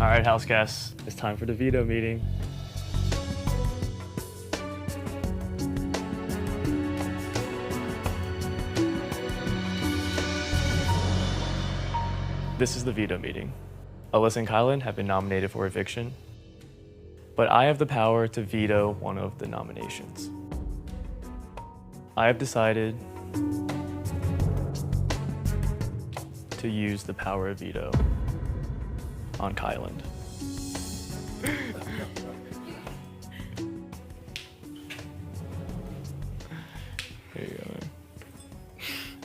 All right, house guests, it's time for the veto meeting. This is the veto meeting. Alyssa and Kyland have been nominated for eviction, but I have the power to veto one of the nominations. I have decided to use the power of veto on Kyland. There you go, man.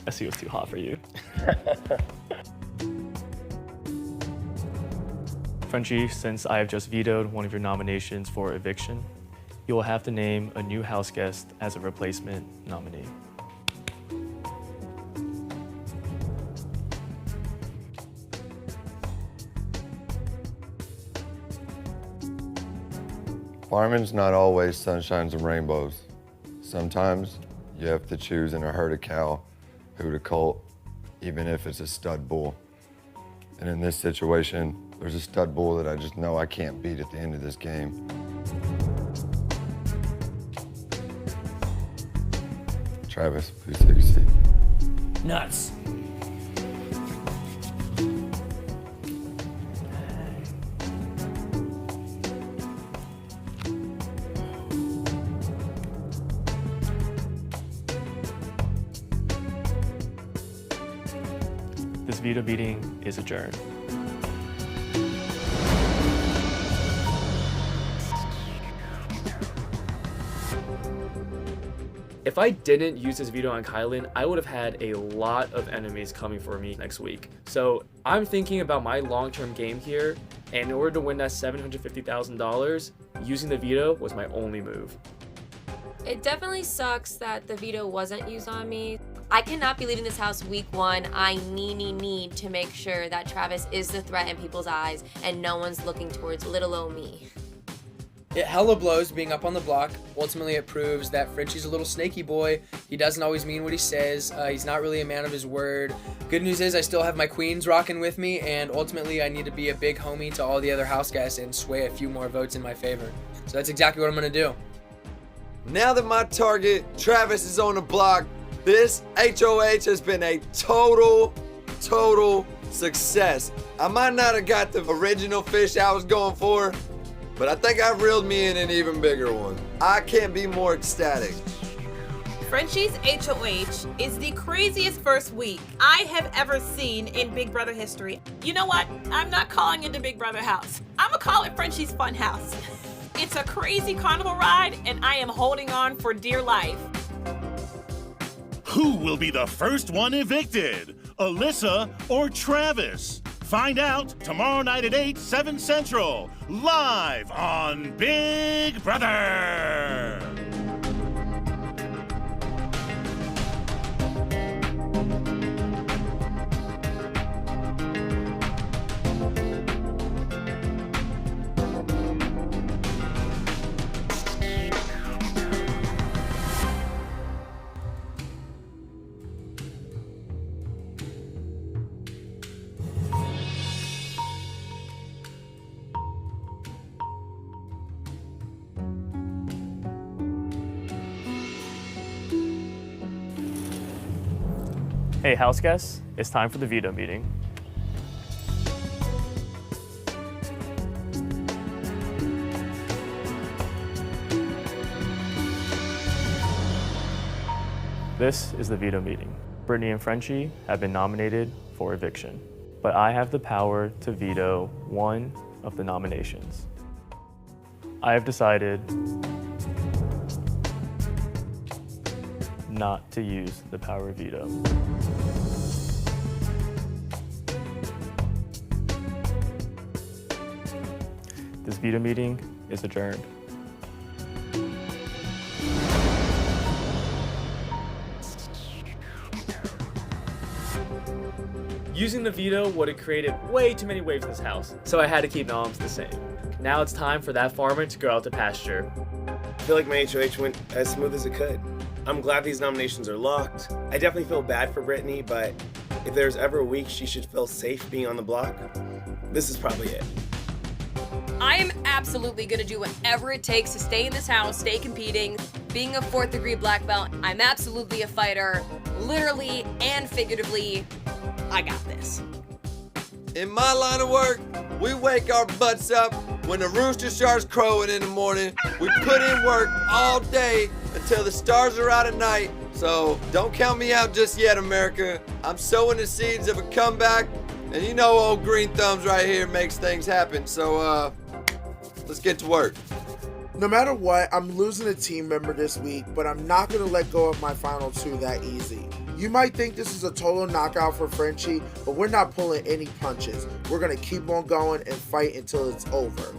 I see it was too hot for you. Frenchie, since I have just vetoed one of your nominations for eviction, you will have to name a new house guest as a replacement nominee. Farming's not always sunshines and rainbows. Sometimes you have to choose in a herd of cow who to colt, even if it's a stud bull. And in this situation, there's a stud bull that I just know I can't beat at the end of this game. Travis, please take a seat. Nuts. This veto meeting is adjourned. If I didn't use this veto on Kyland, I would have had a lot of enemies coming for me next week. So I'm thinking about my long-term game here, and in order to win that $750,000, using the veto was my only move. It definitely sucks that the veto wasn't used on me. I cannot be leaving this house week one. I need to make sure that Travis is the threat in people's eyes and no one's looking towards little old me. It hella blows being up on the block. Ultimately, it proves that Frenchie's a little snaky boy. He doesn't always mean what he says. He's not really a man of his word. Good news is I still have my queens rocking with me, and ultimately I need to be a big homie to all the other house guys and sway a few more votes in my favor. So that's exactly what I'm gonna do. Now that my target, Travis, is on the block, this HOH has been a total success. I might not have got the original fish I was going for, but I think I've reeled me in an even bigger one. I can't be more ecstatic. Frenchie's HOH is the craziest first week I have ever seen in Big Brother history. You know what? I'm not calling it the Big Brother house. I'm gonna call it Frenchie's Fun House. It's a crazy carnival ride, and I am holding on for dear life. Who will be the first one evicted? Alyssa or Travis? Find out tomorrow night at 8, 7 Central, live on Big Brother. Hey, house guests, it's time for the veto meeting. This is the veto meeting. Britini and Frenchie have been nominated for eviction, but I have the power to veto one of the nominations. I have decided not to use the power of veto. This veto meeting is adjourned. Using the veto would have created way too many waves in this house, so I had to keep norms the same. Now it's time for that farmer to go out to pasture. I feel like my HOH went as smooth as it could. I'm glad these nominations are locked. I definitely feel bad for Britini, but if there's ever a week she should feel safe being on the block, this is probably it. I am absolutely gonna do whatever it takes to stay in this house, stay competing. Being a 4th degree black belt, I'm absolutely a fighter, literally and figuratively. I got this. In my line of work, we wake our butts up when the rooster starts crowing in the morning. We put in work all day until the stars are out at night. So don't count me out just yet, America. I'm sowing the seeds of a comeback, and you know old Green Thumbs right here makes things happen. So let's get to work. No matter what, I'm losing a team member this week, but I'm not going to let go of my final 2 that easy. You might think this is a total knockout for Frenchie, but we're not pulling any punches. We're going to keep on going and fight until it's over.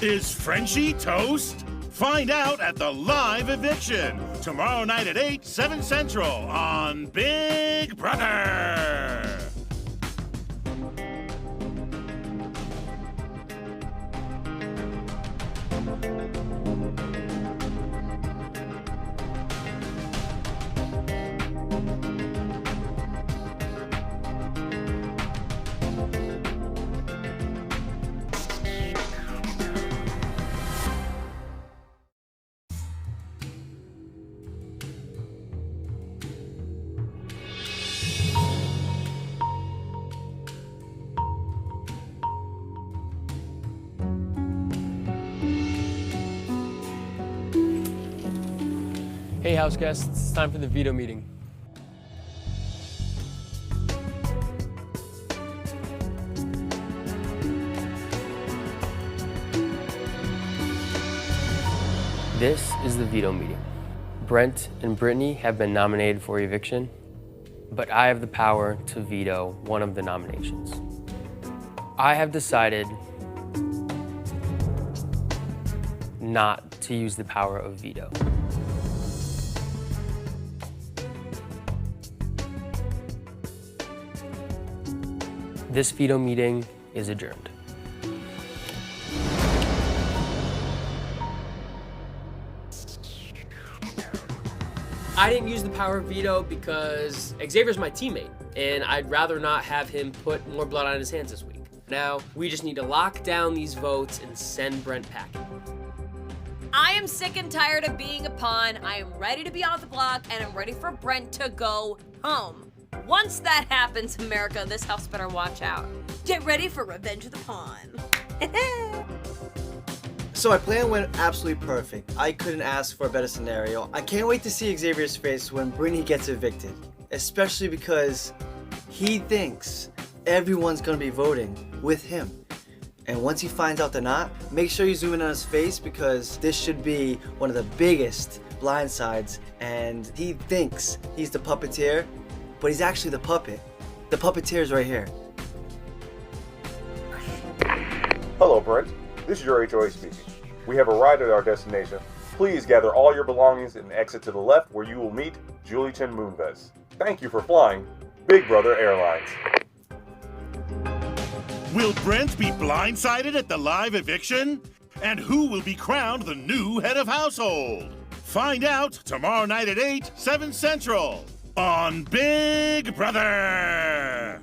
Is Frenchie toast? Find out at the live eviction tomorrow night at 8, 7 Central on Big Brother. Hey house guests, it's time for the veto meeting. This is the veto meeting. Brent and Britini have been nominated for eviction, but I have the power to veto one of the nominations. I have decided not to use the power of veto. This veto meeting is adjourned. I didn't use the power of veto because Xavier's my teammate, and I'd rather not have him put more blood on his hands this week. Now, we just need to lock down these votes and send Brent packing. I am sick and tired of being a pawn. I am ready to be on the block, and I'm ready for Brent to go home. Once that happens, America, this house better watch out. Get ready for Revenge of the Pawn. So my plan went absolutely perfect. I couldn't ask for a better scenario. I can't wait to see Xavier's face when Britini gets evicted, especially because he thinks everyone's gonna be voting with him. And once he finds out they're not, make sure you zoom in on his face because this should be one of the biggest blindsides, and he thinks he's the puppeteer, but he's actually the puppet. The puppeteer's right here. Hello, Brent. This is your HOA speaking. We have arrived at our destination. Please gather all your belongings and exit to the left where you will meet Julie Chen Moonves. Thank you for flying Big Brother Airlines. Will Brent be blindsided at the live eviction? And who will be crowned the new head of household? Find out tomorrow night at 8, 7 Central on Big Brother.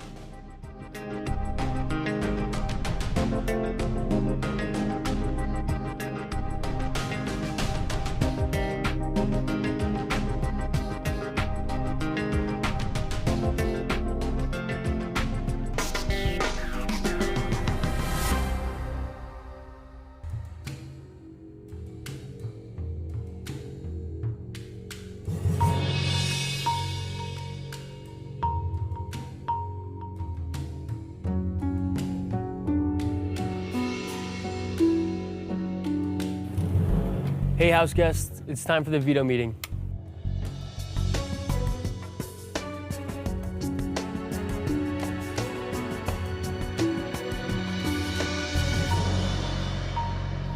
Hey house guests, it's time for the veto meeting.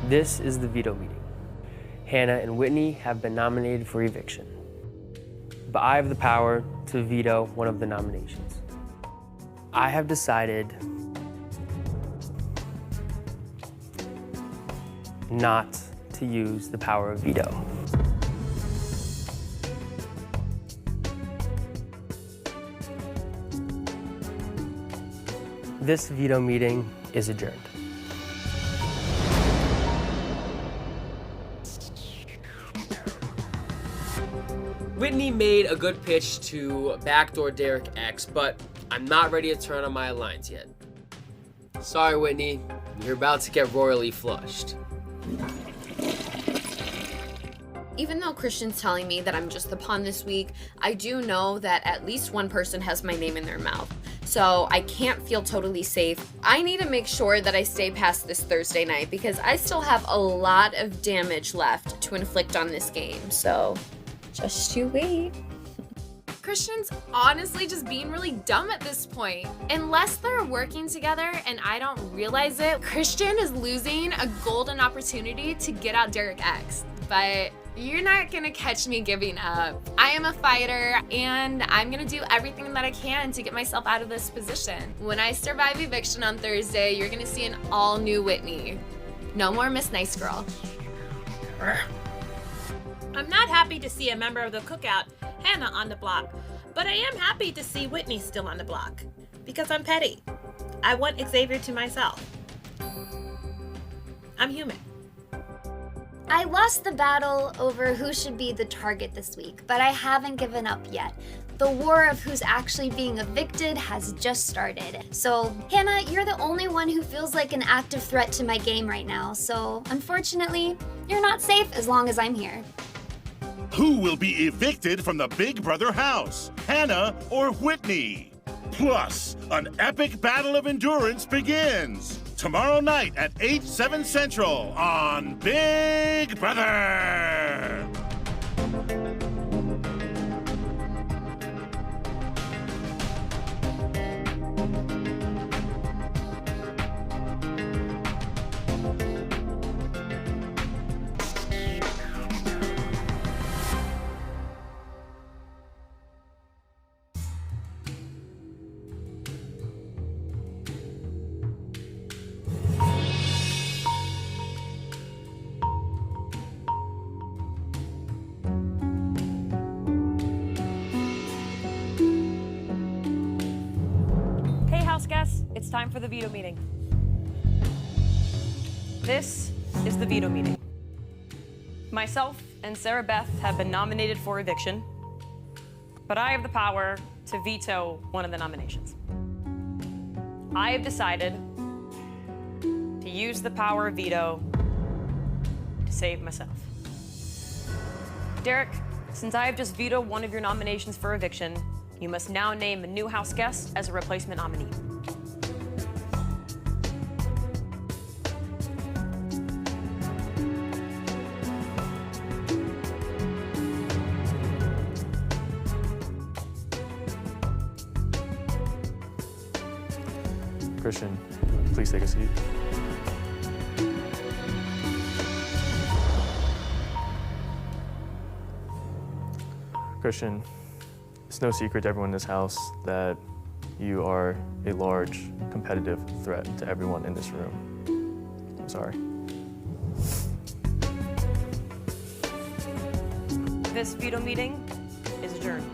This is the veto meeting. Hannah and Whitney have been nominated for eviction, but I have the power to veto one of the nominations. I have decided not to use the power of veto. This veto meeting is adjourned. made a good pitch to backdoor Derek X, but I'm not ready to turn on my alliance yet. Sorry, Whitney. You're about to get royally flushed. Even though Christian's telling me that I'm just the pawn this week, I do know that at least one person has my name in their mouth. So I can't feel totally safe. I need to make sure that I stay past this Thursday night because I still have a lot of damage left to inflict on this game. So just you wait. Christian's honestly just being really dumb at this point. Unless they're working together and I don't realize it, Christian is losing a golden opportunity to get out Derek X. But you're not gonna catch me giving up. I am a fighter and I'm gonna do everything that I can to get myself out of this position. When I survive eviction on Thursday, you're gonna see an all new Whitney. No more Miss Nice Girl. I'm not happy to see a member of the cookout, Hannah, on the block, but I am happy to see Whitney still on the block because I'm petty. I want Xavier to myself. I'm human. I lost the battle over who should be the target this week, but I haven't given up yet. The war of who's actually being evicted has just started. So, Hannah, you're the only one who feels like an active threat to my game right now, so unfortunately, you're not safe as long as I'm here. Who will be evicted from the Big Brother house? Hannah or Whitney? Plus, an epic battle of endurance begins tomorrow night at 8/7 Central on Big Brother. Guests, it's time for the veto meeting. This is the veto meeting. Myself and Sarah Beth have been nominated for eviction, but I have the power to veto one of the nominations. I have decided to use the power of veto to save myself. Derek, since I have just vetoed one of your nominations for eviction, you must now name a new house guest as a replacement nominee. Christian, please take a seat. Christian, it's no secret to everyone in this house that you are a large competitive threat to everyone in this room. I'm sorry. This veto meeting is adjourned.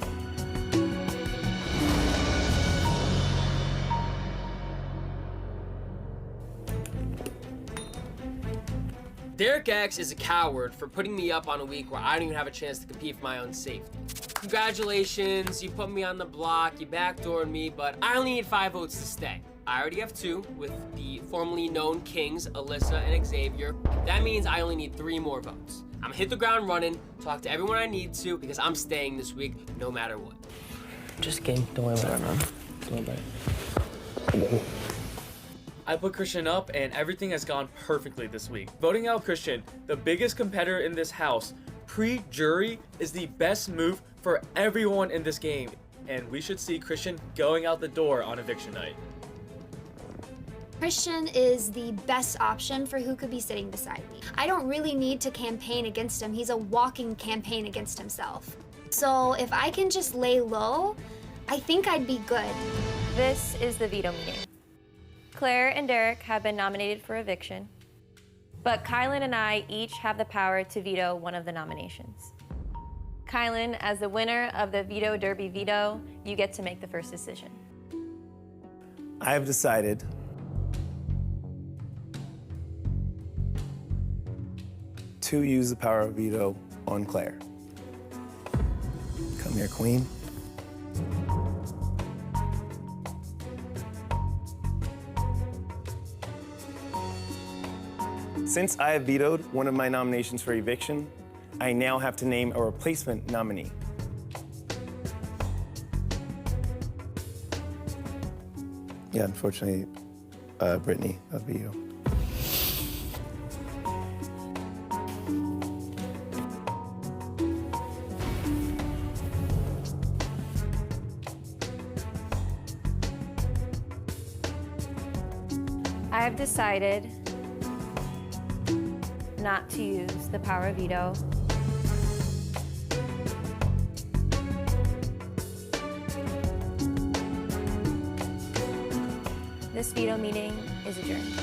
Derek X is a coward for putting me up on a week where I don't even have a chance to compete for my own safety. Congratulations, you put me on the block, you backdoored me, but I only need 5 votes to stay. I already have 2 with the formerly known kings, Alyssa and Xavier. That means I only need 3 more votes. I'm gonna hit the ground running, talk to everyone I need to, because I'm staying this week no matter what. Just game, don't worry about it, man. Don't worry about it. I put Christian up and everything has gone perfectly this week. Voting out Christian, the biggest competitor in this house, pre-jury is the best move for everyone in this game. And we should see Christian going out the door on eviction night. Christian is the best option for who could be sitting beside me. I don't really need to campaign against him. He's a walking campaign against himself. So if I can just lay low, I think I'd be good. This is the veto meeting. Claire and Derek have been nominated for eviction, but Kyland and I each have the power to veto one of the nominations. Kyland, as the winner of the Veto Derby veto, you get to make the first decision. I have decided to use the power of veto on Claire. Come their queen. Since I have vetoed one of my nominations for eviction, I now have to name a replacement nominee. Yeah, unfortunately, Britini, that'll be you. I have decided not to use the power of veto. This veto meeting is adjourned.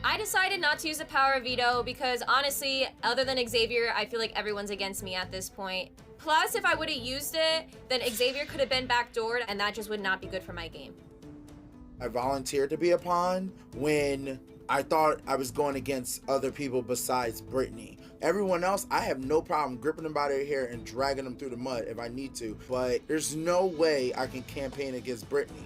I decided not to use the power of veto because honestly, other than Xavier, I feel like everyone's against me at this point. Plus, if I would have used it, then Xavier could have been backdoored and that just would not be good for my game. I volunteered to be a pawn when I thought I was going against other people besides Britini. Everyone else, I have no problem gripping them by their hair and dragging them through the mud if I need to, but there's no way I can campaign against Britini.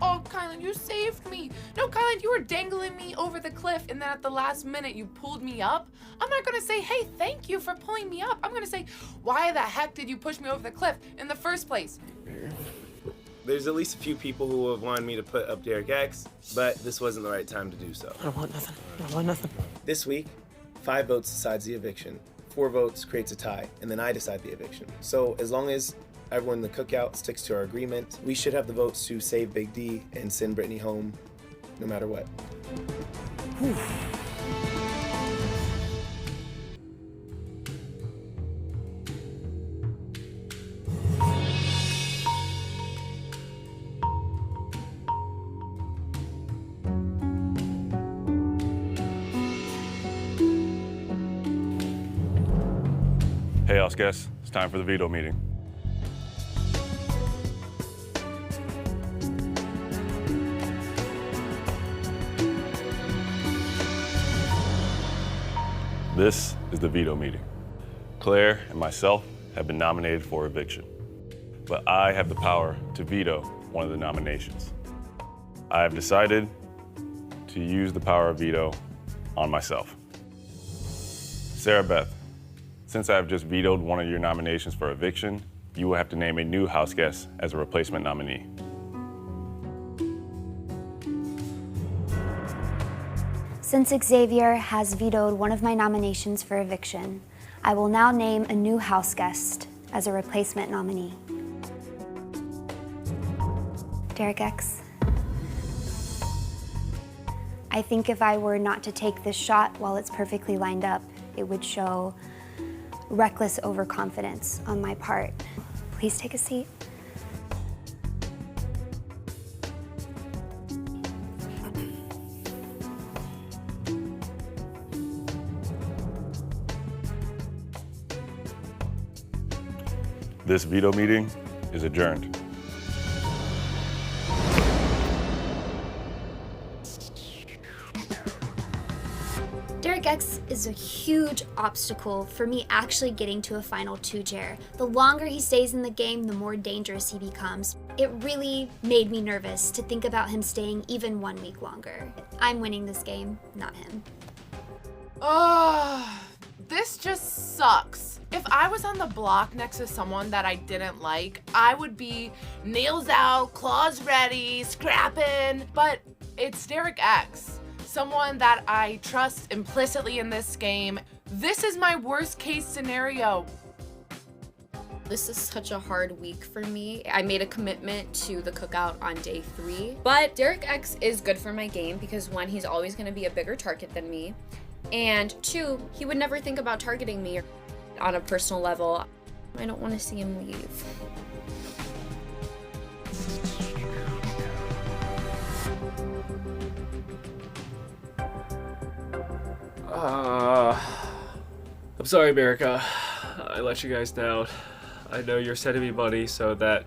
Oh, Kyland, you saved me. No, Kyland, you were dangling me over the cliff, and then at the last minute, you pulled me up. I'm not gonna say, hey, thank you for pulling me up. I'm gonna say, why the heck did you push me over the cliff in the first place? There's at least a few people who have wanted me to put up Derek X, but this wasn't the right time to do so. I don't want nothing. I don't want nothing. This week, 5 votes decides the eviction, 4 votes creates a tie, and then I decide the eviction. So as long as everyone in the cookout sticks to our agreement, we should have the votes to save Big D and send Britini home no matter what. Whew. Hey, house guests, it's time for the veto meeting. This is the veto meeting. Claire and myself have been nominated for eviction, but I have the power to veto one of the nominations. I have decided to use the power of veto on myself. Sarah Beth, since I have just vetoed one of your nominations for eviction, you will have to name a new house guest as a replacement nominee. Since Xavier has vetoed one of my nominations for eviction, I will now name a new house guest as a replacement nominee. Derek X. I think if I were not to take this shot while it's perfectly lined up, it would show reckless overconfidence on my part. Please take a seat. This veto meeting is adjourned. Derek X is a huge obstacle for me actually getting to a final 2 chair. The longer he stays in the game, the more dangerous he becomes. It really made me nervous to think about him staying even 1 week longer. I'm winning this game, not him. This just sucks. If I was on the block next to someone that I didn't like, I would be nails out, claws ready, scrapping, but it's Derek X, someone that I trust implicitly in this game. This is my worst case scenario. This is such a hard week for me. I made a commitment to the cookout on day 3, but Derek X is good for my game because 1, he's always gonna be a bigger target than me, and 2, he would never think about targeting me on a personal level. I don't want to see him leave. I'm sorry, America. I let you guys down. I know you're sending me money so that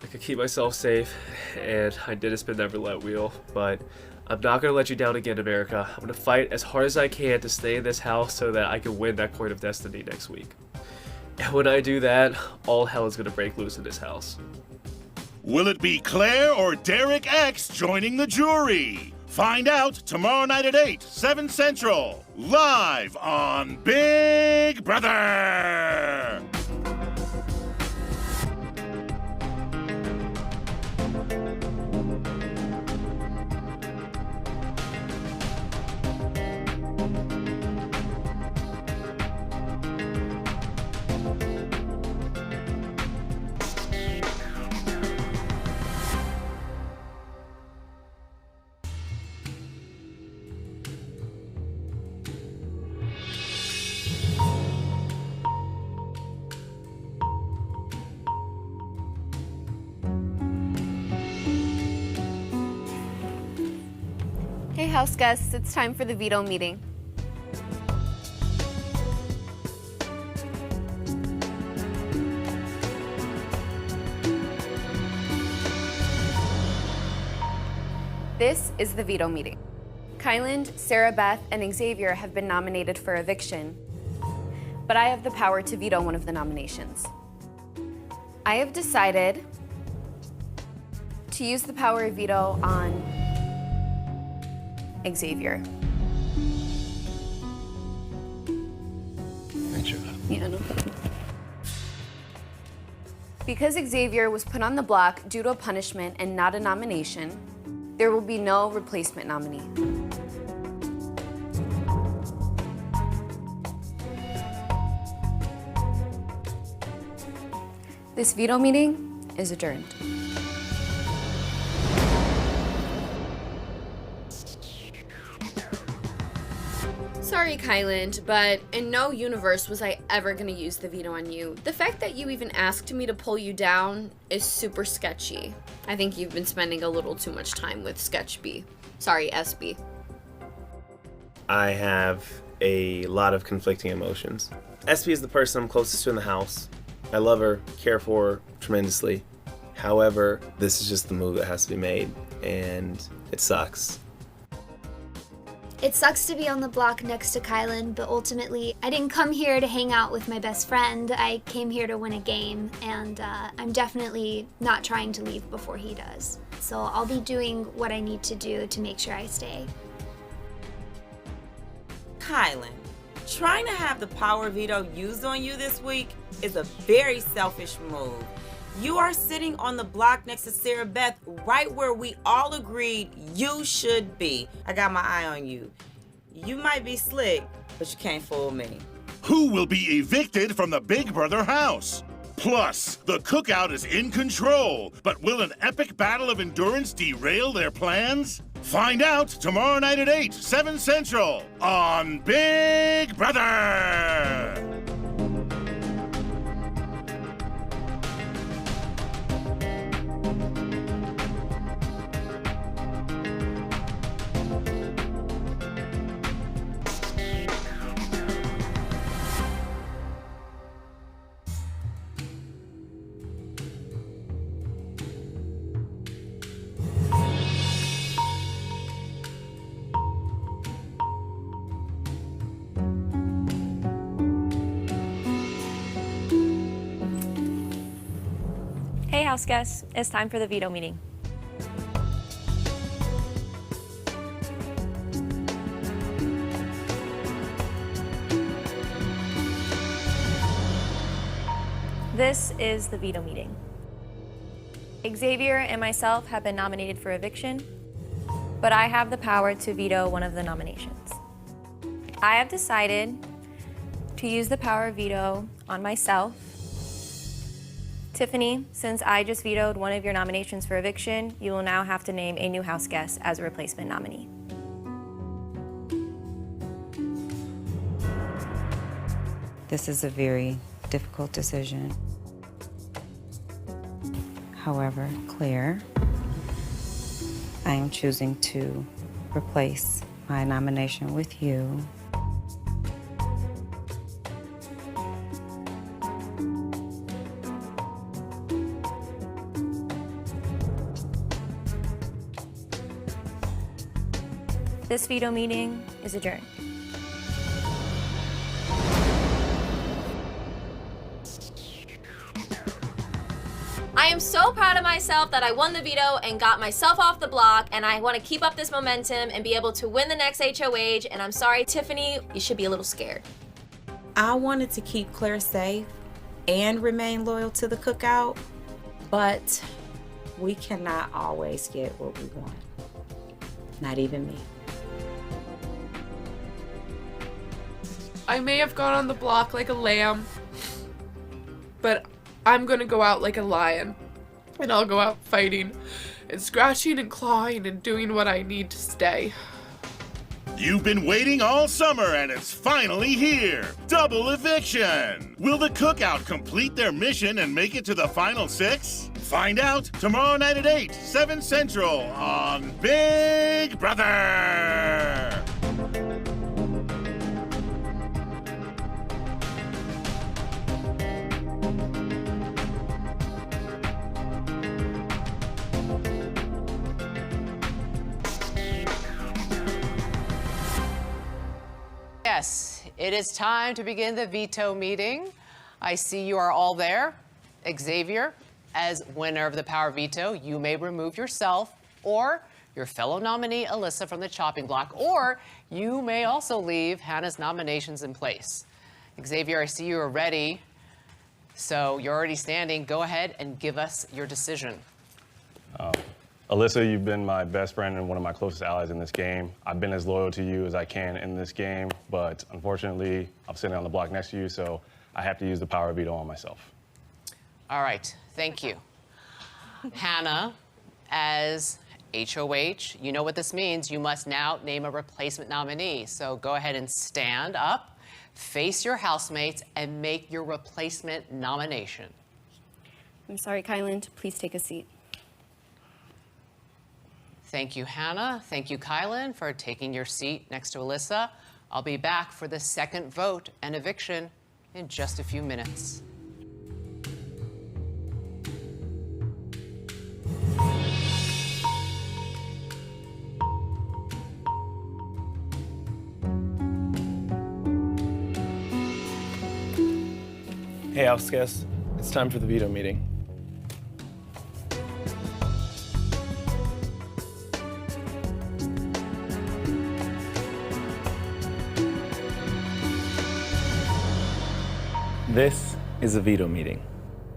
I could keep myself safe, and I didn't spin that roulette wheel, but I'm not going to let you down again, America. I'm going to fight as hard as I can to stay in this house so that I can win that Coin of Destiny next week. And when I do that, all hell is going to break loose in this house. Will it be Claire or Derek X joining the jury? Find out tomorrow night at 8, 7 Central, live on Big Brother! Hey, house guests, it's time for the veto meeting. This is the veto meeting. Kyland, Sarah Beth, and Xavier have been nominated for eviction, but I have the power to veto one of the nominations. I have decided to use the power of veto on Xavier. Yeah, no problem. Because Xavier was put on the block due to a punishment and not a nomination, there will be no replacement nominee. This veto meeting is adjourned. Sorry, Kyland, but in no universe was I ever gonna use the veto on you. The fact that you even asked me to pull you down is super sketchy. I think you've been spending a little too much time with Sketch B. Sorry, SB. I have a lot of conflicting emotions. SB is the person I'm closest to in the house. I love her, care for her tremendously. However, this is just the move that has to be made, and it sucks. It sucks to be on the block next to Kyland, but ultimately, I didn't come here to hang out with my best friend. I came here to win a game, and I'm definitely not trying to leave before he does. So I'll be doing what I need to do to make sure I stay. Kyland, trying to have the power veto used on you this week is a very selfish move. You are sitting on the block next to Sarah Beth, right where we all agreed you should be. I got my eye on you. You might be slick, but you can't fool me. Who will be evicted from the Big Brother house? Plus, the cookout is in control, but will an epic battle of endurance derail their plans? Find out tomorrow night at 8, 7 Central on Big Brother! Hey, house guests, it's time for the veto meeting. This is the veto meeting. Xavier and myself have been nominated for eviction, but I have the power to veto one of the nominations. I have decided to use the power of veto on myself. Tiffany, since I just vetoed one of your nominations for eviction, you will now have to name a new house guest as a replacement nominee. This is a very difficult decision. However, Claire, I am choosing to replace my nomination with you. This veto meeting is adjourned. I am so proud of myself that I won the veto and got myself off the block, and I want to keep up this momentum and be able to win the next HOH. And I'm sorry, Tiffany, you should be a little scared. I wanted to keep Claire safe and remain loyal to the cookout, but we cannot always get what we want. Not even me. I may have gone on the block like a lamb, but I'm gonna go out like a lion. And I'll go out fighting and scratching and clawing and doing what I need to stay. You've been waiting all summer and it's finally here. Double eviction. Will the cookout complete their mission and make it to the final 6? Find out tomorrow night at 8, 7 Central on Big Brother. Yes, it is time to begin the veto meeting. I see you are all there. Xavier, as winner of the power veto, you may remove yourself or your fellow nominee Alyssa from the chopping block, or you may also leave Hannah's nominations in place. Xavier, I see you are ready, so you're already standing. Go ahead and give us your decision. Alyssa, you've been my best friend and one of my closest allies in this game. I've been as loyal to you as I can in this game, but unfortunately, I'm sitting on the block next to you, so I have to use the power veto on myself. All right, thank you. Hannah, as HOH, you know what this means. You must now name a replacement nominee. So go ahead and stand up, face your housemates, and make your replacement nomination. I'm sorry, Kyland. Please take a seat. Thank you, Hannah. Thank you, Kyland, for taking your seat next to Alyssa. I'll be back for the second vote and eviction in just a few minutes. Hey, house guests. It's time for the veto meeting. This is a veto meeting.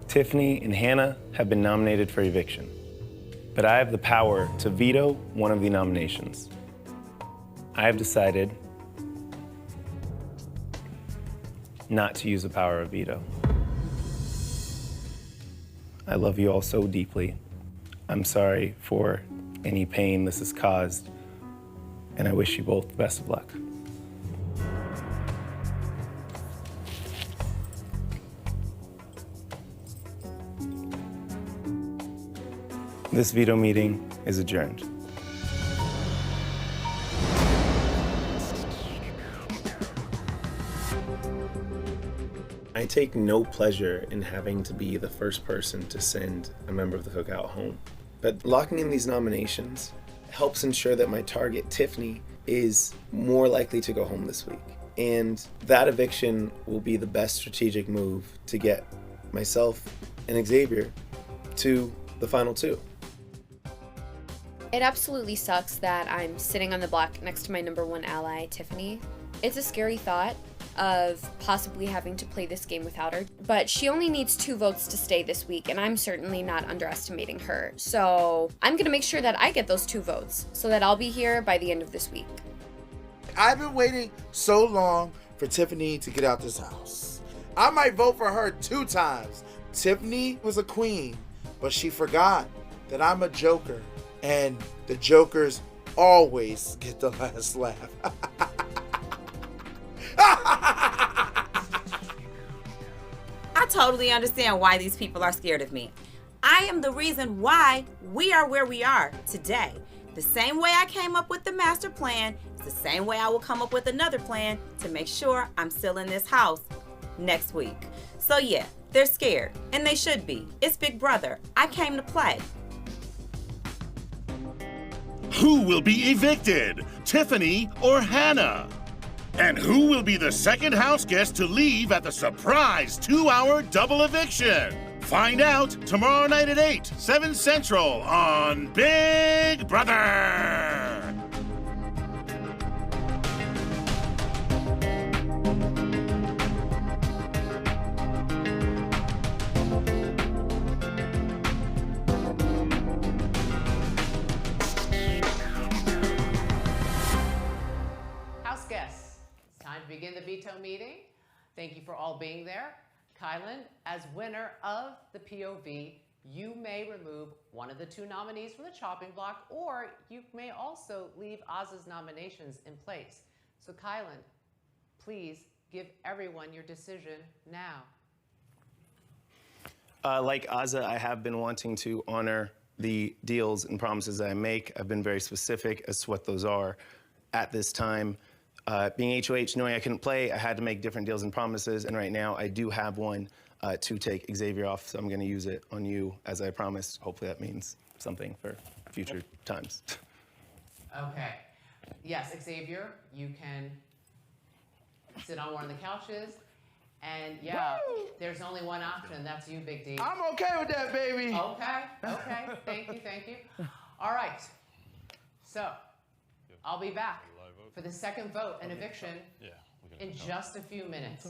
Tiffany and Hannah have been nominated for eviction, but I have the power to veto one of the nominations. I have decided not to use the power of veto. I love you all so deeply. I'm sorry for any pain this has caused, and I wish you both the best of luck. This veto meeting is adjourned. I take no pleasure in having to be the first person to send a member of the cookout home. But locking in these nominations helps ensure that my target, Tiffany, is more likely to go home this week. And that eviction will be the best strategic move to get myself and Xavier to the final 2. It absolutely sucks that I'm sitting on the block next to my #1 ally, Tiffany. It's a scary thought of possibly having to play this game without her, but she only needs 2 votes to stay this week, and I'm certainly not underestimating her. So I'm gonna make sure that I get those 2 votes so that I'll be here by the end of this week. I've been waiting so long for Tiffany to get out this house. I might vote for her 2 times. Tiffany was a queen, but she forgot that I'm a joker, and the jokers always get the last laugh. I totally understand why these people are scared of me. I am the reason why we are where we are today. The same way I came up with the master plan, it's the same way I will come up with another plan to make sure I'm still in this house next week. So yeah, they're scared, and they should be. It's Big Brother. I came to play. Who will be evicted? Tiffany or Hannah? And who will be the second house guest to leave at the surprise 2-hour double eviction? Find out tomorrow night at 8, 7 Central on Big Brother. House guests, it's time to begin the veto meeting. Thank you for all being there. Kyland, as winner of the POV, you may remove one of the 2 nominees from the chopping block, or you may also leave Oz's nominations in place. So Kyland, please give everyone your decision now. Like Ozza, I have been wanting to honor the deals and promises that I make. I've been very specific as to what those are at this time. Being HOH, knowing I couldn't play, I had to make different deals and promises, and right now I do have one to take Xavier off, so I'm going to use it on you as I promised. Hopefully that means something for future times. Okay. Yes, Xavier, you can sit on one of the couches. And yeah, there's only one option. That's you, Big D. I'm okay with that, baby. Okay. Thank you. All right. So, I'll be back for the second vote and eviction in just a few minutes.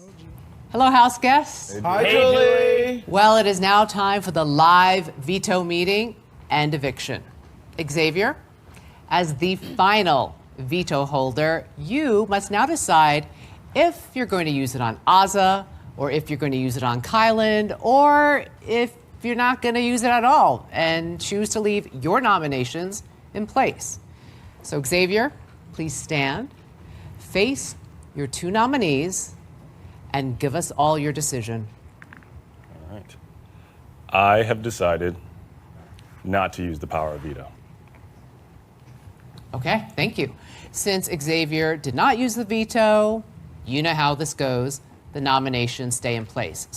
Hello, house guests. Hi, Julie. Well, it is now time for the live veto meeting and eviction. Xavier, as the final veto holder, you must now decide if you're going to use it on Ozza, or if you're going to use it on Kyland, or if you're not going to use it at all and choose to leave your nominations in place. So Xavier, please stand, face your 2 nominees, and give us all your decision. All right. I have decided not to use the power of veto. Okay, thank you. Since Xavier did not use the veto, you know how this goes. The nominations stay in place.